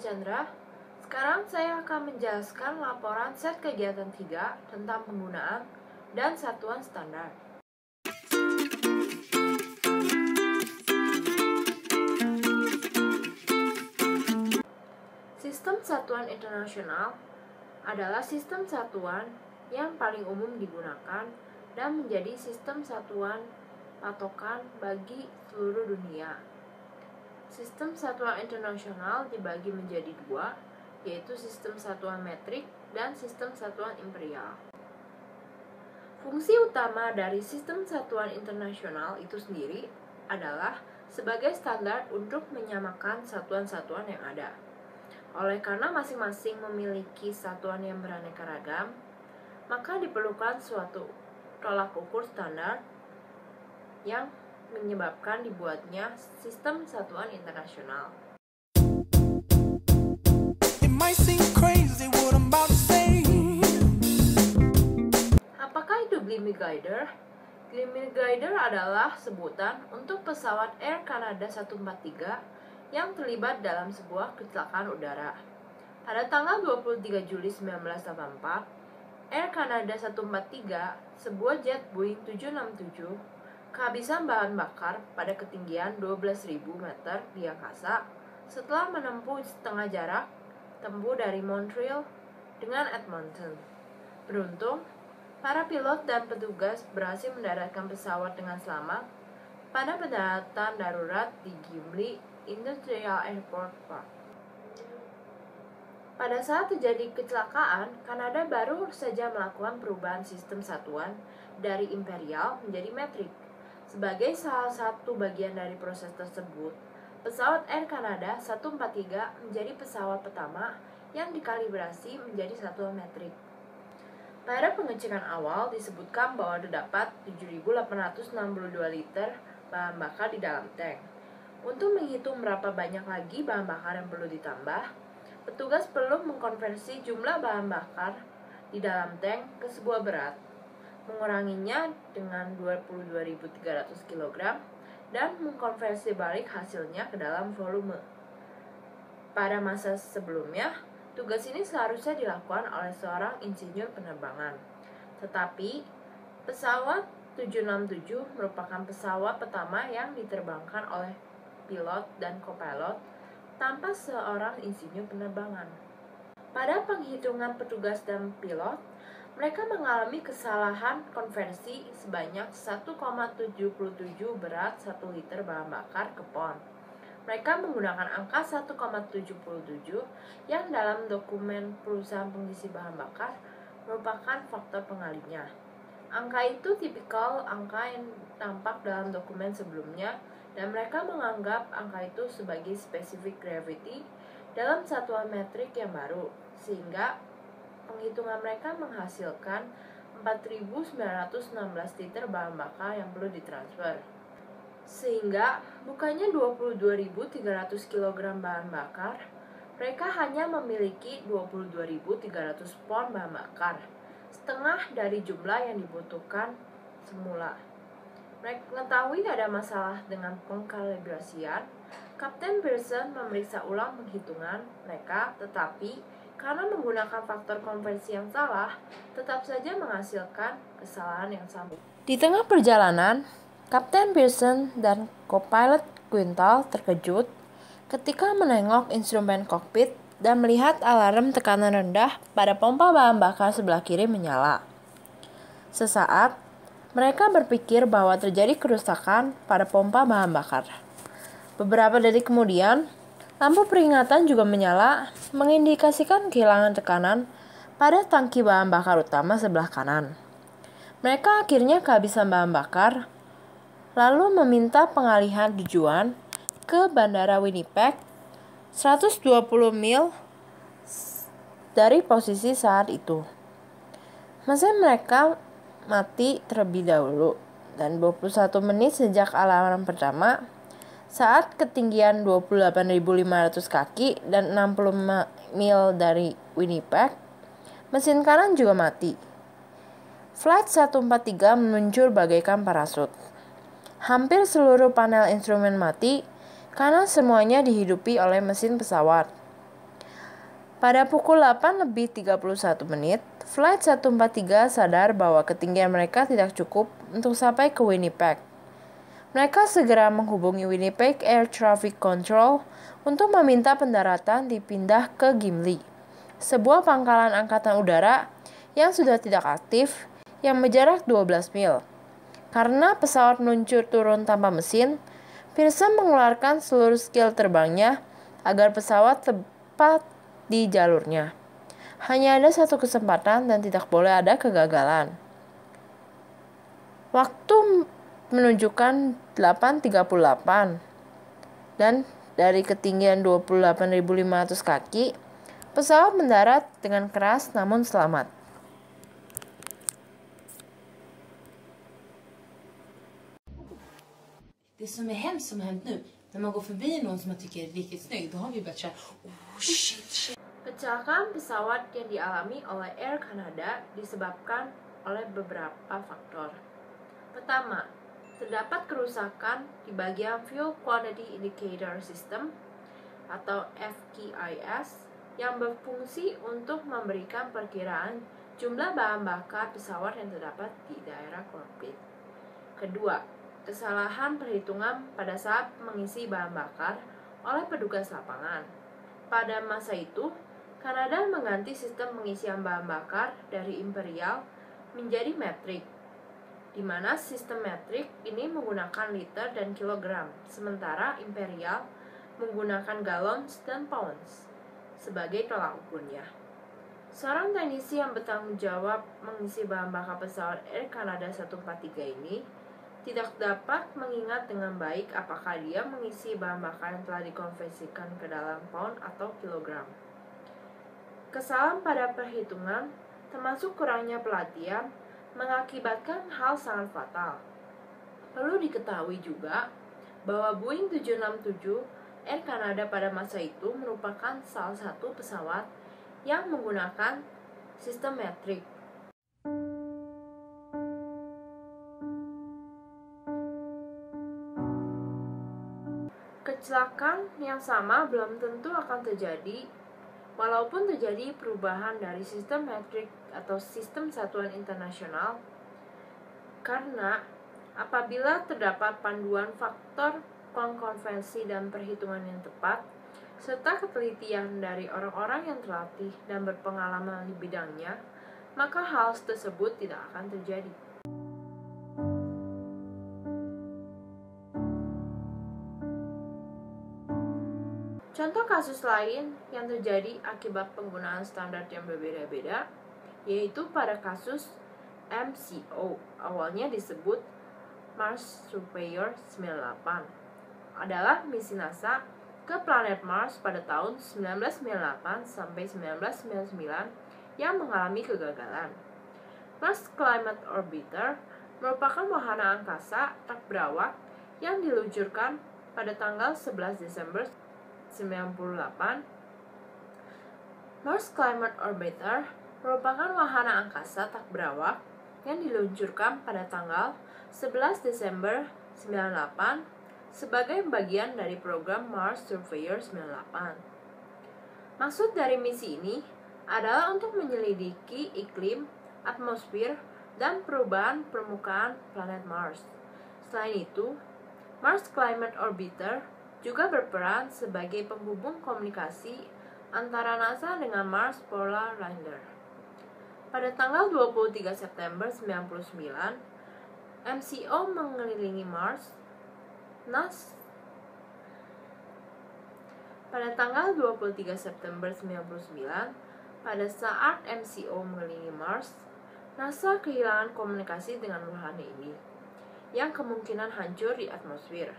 Chandra. Sekarang saya akan menjelaskan laporan set kegiatan 3 tentang penggunaan dan satuan standar. Sistem satuan internasional adalah sistem satuan yang paling umum digunakan dan menjadi sistem satuan patokan bagi seluruh dunia. Sistem satuan internasional dibagi menjadi dua, yaitu sistem satuan metrik dan sistem satuan imperial. Fungsi utama dari sistem satuan internasional itu sendiri adalah sebagai standar untuk menyamakan satuan-satuan yang ada. Oleh karena masing-masing memiliki satuan yang beraneka ragam, maka diperlukan suatu tolak ukur standar yang menyebabkan dibuatnya sistem satuan internasional. Apakah itu Glimmy Glider? Glimmy Glider adalah sebutan untuk pesawat Air Canada 143 yang terlibat dalam sebuah kecelakaan udara. Pada tanggal 23 Juli 1984, Air Canada 143, sebuah jet Boeing 767, kehabisan bahan bakar pada ketinggian 12.000 meter di angkasa setelah menempuh setengah jarak tempuh dari Montreal dengan Edmonton. Beruntung, para pilot dan petugas berhasil mendaratkan pesawat dengan selamat pada pendaratan darurat di Gimli Industrial Airport Park. Pada saat terjadi kecelakaan, Kanada baru saja melakukan perubahan sistem satuan dari imperial menjadi metrik. Sebagai salah satu bagian dari proses tersebut, pesawat Air Canada 143 menjadi pesawat pertama yang dikalibrasi menjadi satuan metrik. Pada pengecekan awal disebutkan bahwa terdapat 7.862 liter bahan bakar di dalam tank. Untuk menghitung berapa banyak lagi bahan bakar yang perlu ditambah, petugas perlu mengkonversi jumlah bahan bakar di dalam tank ke sebuah berat, menguranginya dengan 22.300 kg dan mengkonversi balik hasilnya ke dalam volume. Pada masa sebelumnya, tugas ini seharusnya dilakukan oleh seorang insinyur penerbangan. Tetapi, pesawat 767 merupakan pesawat pertama yang diterbangkan oleh pilot dan kopilot tanpa seorang insinyur penerbangan. Pada penghitungan petugas dan pilot, mereka mengalami kesalahan konversi sebanyak 1,77 berat 1 liter bahan bakar ke pon. Mereka menggunakan angka 1,77 yang dalam dokumen perusahaan pengisi bahan bakar merupakan faktor pengalinya. Angka itu tipikal angka yang tampak dalam dokumen sebelumnya dan mereka menganggap angka itu sebagai specific gravity dalam satuan metrik yang baru, sehingga penghitungan mereka menghasilkan 4.916 liter bahan bakar yang perlu ditransfer. Sehingga bukannya 22.300 kg bahan bakar, mereka hanya memiliki 22.300 pon bahan bakar, setengah dari jumlah yang dibutuhkan semula. Mereka mengetahui ada masalah dengan pengkalibrasian. Kapten Pearson memeriksa ulang penghitungan mereka, tetapi karena menggunakan faktor konversi yang salah, tetap saja menghasilkan kesalahan yang sama. Di tengah perjalanan, Kapten Pearson dan kopilot Quintal terkejut ketika menengok instrumen kokpit dan melihat alarm tekanan rendah pada pompa bahan bakar sebelah kiri menyala. Sesaat, mereka berpikir bahwa terjadi kerusakan pada pompa bahan bakar. Beberapa detik kemudian, lampu peringatan juga menyala, mengindikasikan kehilangan tekanan pada tangki bahan bakar utama sebelah kanan. Mereka akhirnya kehabisan bahan bakar, lalu meminta pengalihan tujuan ke Bandara Winnipeg, 120 mil dari posisi saat itu. Mesin mereka mati terlebih dahulu, dan 21 menit sejak alarm pertama, saat ketinggian 28.500 kaki dan 60 mil dari Winnipeg, mesin kanan juga mati. Flight 143 meluncur bagaikan parasut. Hampir seluruh panel instrumen mati karena semuanya dihidupi oleh mesin pesawat. Pada pukul 8:31, Flight 143 sadar bahwa ketinggian mereka tidak cukup untuk sampai ke Winnipeg. Mereka segera menghubungi Winnipeg Air Traffic Control untuk meminta pendaratan dipindah ke Gimli, sebuah pangkalan angkatan udara yang sudah tidak aktif yang berjarak 12 mil. Karena pesawat meluncur turun tanpa mesin, Pearson mengeluarkan seluruh skill terbangnya agar pesawat tepat di jalurnya. Hanya ada satu kesempatan dan tidak boleh ada kegagalan. Waktu menunjukkan 8:38 dan dari ketinggian 28.500 kaki, pesawat mendarat dengan keras namun selamat. Det som är hemskt som har hänt nu, när man går förbi någon som man tycker är riktigt snygg, då har vi börjat säga, oh shit. Kecelakaan pesawat yang dialami oleh Air Canada disebabkan oleh beberapa faktor. Pertama, terdapat kerusakan di bagian Fuel Quantity Indicator System atau FQIS yang berfungsi untuk memberikan perkiraan jumlah bahan bakar pesawat yang terdapat di daerah kokpit. Kedua, kesalahan perhitungan pada saat mengisi bahan bakar oleh petugas lapangan. Pada masa itu, Kanada mengganti sistem pengisian bahan bakar dari imperial menjadi metrik, di mana sistem metrik ini menggunakan liter dan kilogram, sementara imperial menggunakan gallons dan pounds sebagai tolak ukurnya. Seorang teknisi yang bertanggung jawab mengisi bahan bakar pesawat Air Canada 143 ini tidak dapat mengingat dengan baik apakah dia mengisi bahan bakar yang telah dikonversikan ke dalam pound atau kilogram. Kesalahan pada perhitungan, termasuk kurangnya pelatihan, mengakibatkan hal sangat fatal. Perlu diketahui juga bahwa Boeing 767 Air Canada pada masa itu merupakan salah satu pesawat yang menggunakan sistem metrik. Kecelakaan yang sama belum tentu akan terjadi walaupun terjadi perubahan dari sistem metrik atau sistem satuan internasional, karena apabila terdapat panduan faktor konvensi dan perhitungan yang tepat, serta ketelitian dari orang-orang yang terlatih dan berpengalaman di bidangnya, maka hal tersebut tidak akan terjadi. Contoh kasus lain yang terjadi akibat penggunaan standar yang berbeda-beda, yaitu pada kasus MCO, awalnya disebut Mars Surveyor 98, adalah misi NASA ke planet Mars pada tahun 1998 sampai 1999 yang mengalami kegagalan. Mars Climate Orbiter merupakan wahana angkasa tak berawak yang diluncurkan pada tanggal 11 Desember 1998. Mars Climate Orbiter merupakan wahana angkasa tak berawak yang diluncurkan pada tanggal 11 Desember 1998 sebagai bagian dari program Mars Surveyor 98. Maksud dari misi ini adalah untuk menyelidiki iklim, atmosfer, dan perubahan permukaan planet Mars. Selain itu, Mars Climate Orbiter juga berperan sebagai penghubung komunikasi antara NASA dengan Mars Polar Lander. Pada tanggal 23 September 1999, MCO mengelilingi Mars. Pada tanggal 23 September 1999, pada saat MCO mengelilingi Mars, NASA kehilangan komunikasi dengan wahana ini, yang kemungkinan hancur di atmosfer.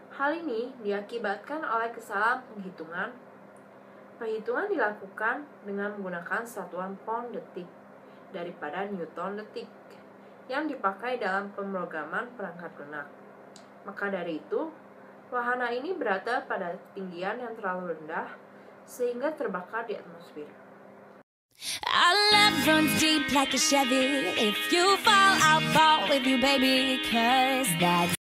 Hal ini diakibatkan oleh kesalahan penghitungan. Perhitungan dilakukan dengan menggunakan satuan pound detik daripada Newton detik yang dipakai dalam pemrograman perangkat lunak. Maka dari itu, wahana ini berada pada ketinggian yang terlalu rendah sehingga terbakar di atmosfer. Our love runs deep like a Chevy. If you fall, I'll fall with you, baby, 'cause that's